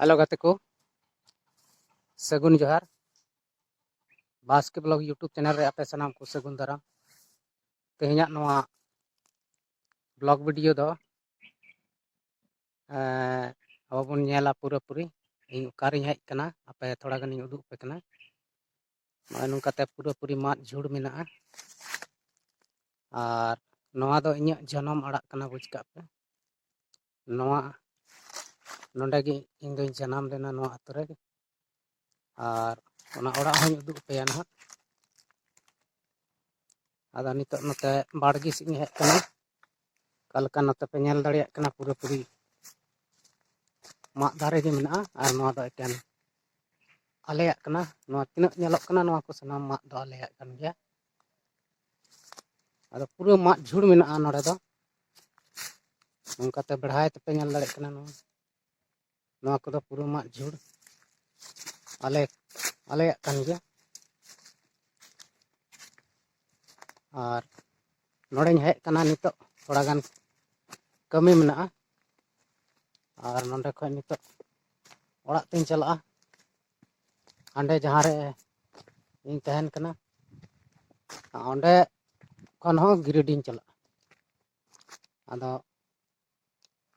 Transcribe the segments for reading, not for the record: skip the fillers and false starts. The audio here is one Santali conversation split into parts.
हेलो गाते को सगुन जोहार बास्के ब्लॉग यूट्यूब चैनल रे आपे सनाम को सगुन दाराम तेहना नवा ब्लॉग वीडियो दो अब बन नेला पूरा पूरी इन उकारी हेज कना आपे थोड़ा गन उदुग पे कना नुकाते पूरा पूरी माद झुड़ मेना और नवा दो इᱧ जन्म अड़ा कना बुझ का पे नवा नोंडे गे इन दो जन्म लेना नवा अतु रे और ओना अड़ा हन उदुग पे ना आदा नित नते बाड़गी सिंह हेज कना कलका नते पे नेल दाड़िया कना पूरा पूरी माद दारे गे मेना और नवा दो एकेन आलेया कना नवा तिनक नेलोक कना नवा को सनाम माद दो आलेया कन गया आदा पूरा माद झुड़ मेना नोडे दो नोंकाते बढ़ाए तपे नेल दाड़े कना नवा को दो पूरा माद झुड़ आलेया कन गया और नोड़े हेज कना नितो थोड़ा गान कमी मेना और नोंडे खय नितो ओड़ा तें चला हांडे जहाँ रे इन तहन कना ओंडे खन हो गिरिडीन चला आदो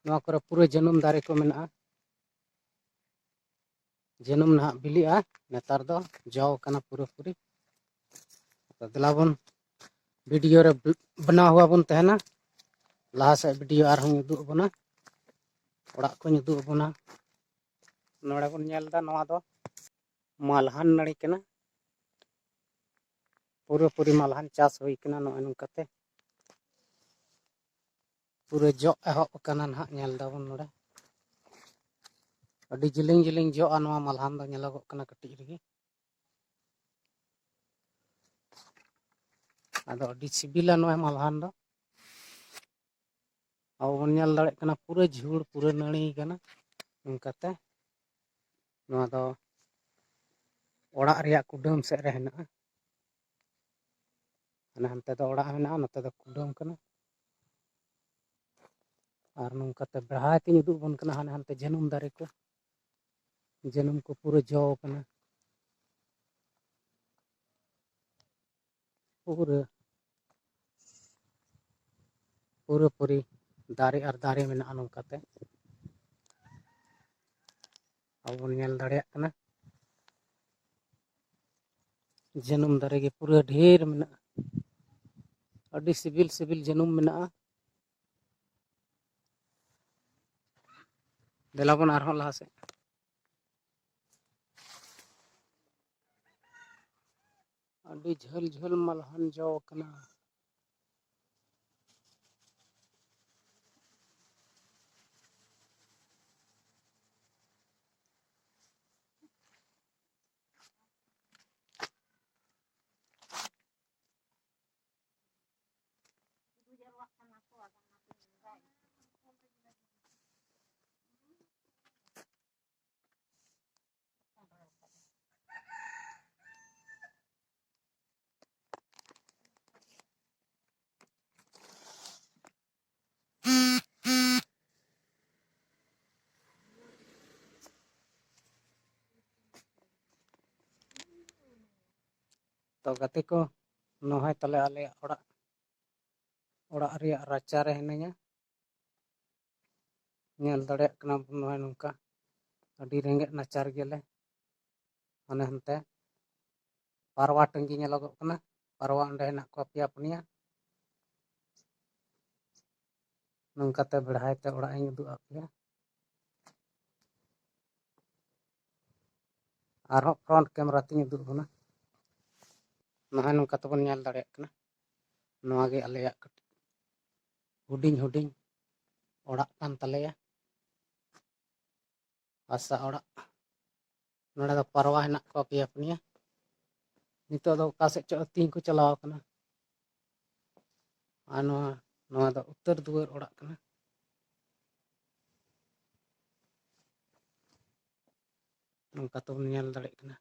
नवा करे पूरा जन्म दारे को मेना जन्म ना बिलिया नेतार दो जौ कना पूरा पूरी तो दिलाबन वीडियो रे बना हुआ बन तहना लहा से वीडियो आर हूं उदुग बना ओड़ा को उदुग बना नोड़े बन नेलदा नवा दो मालहान नाड़ी कना पूरा पूरी मालहान चाष हुई कना नो नुकाते पूरा जो एहब कना ना नेल दाबन नोड़े अडी जिलिंग जिलिंग जो नवा मालहान दो नेलोगोग कना कटिज रेगी आदो अडी सिबिला नवा मालहान दो अब बन नेल दाड़े कना पूरा झुड़ पूरा नड़ी कना नुकाते नवा दो ओड़ा रिया कुडम से रे हेना हनते दो ओड़ा मेना नते दो कुडम कना और नुकाते बढ़ाए तीन उदुग बन कना हाने हनते जन्म दारे को जन्म को पूरा जो कना पूरा पूरी दारे और दारे मेना नुकाते अब बन नेल दाड़े कना जन्म दारे के पूरा ढेर मेना अडी सिबिल सिबिल जन्म मेना देलाबन आरहों लहा से अडी झल झल मलहन जो कना तो गति को नोहाय तले आले ओड़ा रिया राचा रे हेनेया नेल दाड़े कना नोहाय नुका अडी रेंगे नाचार गेले हाने हनते पारवा टंगी नेलोगोग कना पारवा अंडे हेना को पिया पुनिया नुकाते बढ़ाए ते ओड़ा इन उदुग आपिया आरहों फ्रंट कैमरा तीन उदुग बना नोहाय नुका तबन नेल दाड़े कना नोवा गे आलेया हुडिंग हुडिंग ओड़ा कान तलेया आसा ओड़ा नोड़े दो पारवा हेना को पिया पुनिया नितो दो का से चो तीन को चलाव कना आ नोवा दो उत्तर दुआर ओड़ा कना नुका तबन नेल दाड़े कना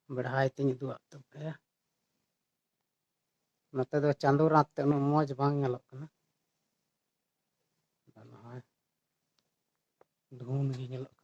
बढ़ाए तीन उदुग तबे नते दो चांदो रात ते उन मौज बांग नेलोग कना धुन गे नेलोग